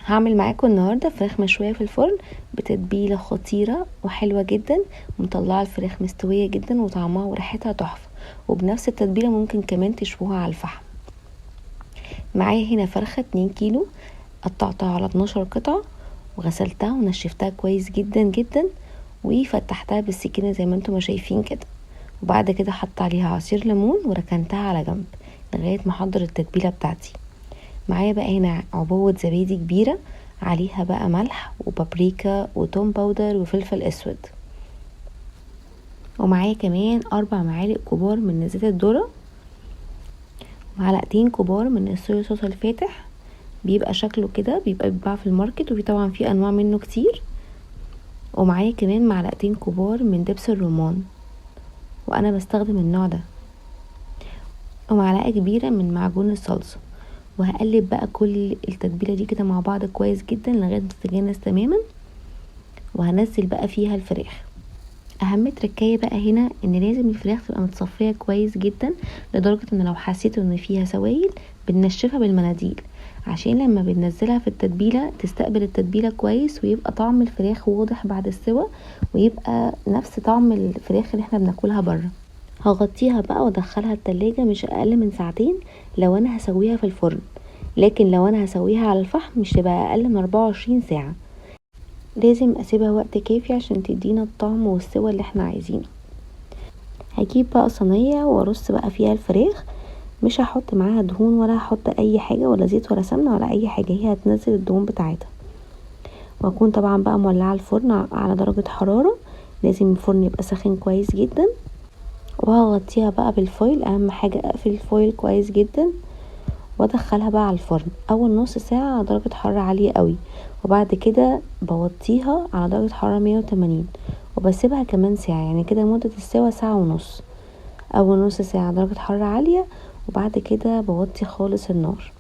هعمل معاكم النهاردة فراخ مشوية في الفرن بتتبيلة خطيرة وحلوة جدا، ومطلعة الفراخ مستوية جدا وطعمها وريحتها تحفة، وبنفس التتبيلة ممكن كمان تشووها على الفحم. معايا هنا فرخة 2 كيلو قطعتها على 12 قطعة، وغسلتها ونشفتها كويس جدا جدا، وفتحتها بالسكينة زي ما انتم ما شايفين كده. وبعد كده حط عليها عصير ليمون وركنتها على جنب لغاية ما احضر التتبيلة بتاعتي. معايا بقى هنا عبوة زبادي كبيرة، عليها بقى ملح وبابريكا وتوم باودر وفلفل اسود. ومعايا كمان 4 معالق كبار من زيت الذرة، معلقتين كبار من الصويا صوص الفاتح، بيبقى شكله كده، بيبقى بيتباع في الماركت وفي طبعا في انواع منه كتير. ومعايا كمان معلقتين كبار من دبس الرمان، وانا بستخدم النوع ده. ومعلقة كبيرة من معجون الصلصة. وهقلب بقى كل التتبيله دي كده مع بعض كويس جدا لغايه ما تتجانس تماما، وهنزل بقى فيها الفراخ. اهم تركايه بقى هنا ان لازم الفراخ تبقى متصفيه كويس جدا، لدرجه ان لو حسيتوا ان فيها سوائل بننشفها بالمناديل، عشان لما بننزلها في التتبيله تستقبل التتبيله كويس، ويبقى طعم الفراخ واضح بعد السوا، ويبقى نفس طعم الفراخ اللي احنا بناكلها بره. هغطيها بقى وادخلها التلاجة مش اقل من ساعتين لو انا هسويها في الفرن، لكن لو انا هسويها على الفحم مش تبقى اقل من 24 ساعة. لازم اسيبها وقت كافي عشان تدينا الطعم والسوى اللي احنا عايزينه. هجيب بقى صينية وارص بقى فيها الفراخ، مش هحط معاها دهون ولا هحط اي حاجة ولا زيت ولا سمنة ولا اي حاجة، هي هتنزل الدهون بتاعتها. واكون طبعا بقى مولعة الفرن على درجة حرارة، لازم الفرن يبقى سخن كويس جدا. وهغطيها بقى بالفويل، اهم حاجة اقفل الفويل كويس جدا، وادخلها بقى على الفرن اول نص ساعة على درجة حرارة عالية قوي، وبعد كده بوطيها على درجة حرارة 180، وبسيبها كمان ساعة، يعني كده مدة السوا ساعة ونص. اول نص ساعة على درجة حرارة عالية، وبعد كده بوطي خالص النار.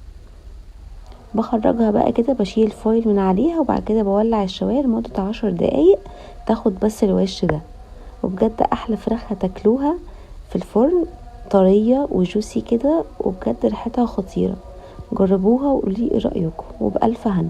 بخرجها بقى كده، بشيل الفويل من عليها، وبعد كده بولع الشواية لمدة 10 دقايق تاخد بس الوش ده. وبجد احلى فراخ هتاكلوها في الفرن، طرية وجوسي كده، وبجد ريحتها خطيرة. جربوها وقولي ايه رأيكم، وبألف هنا.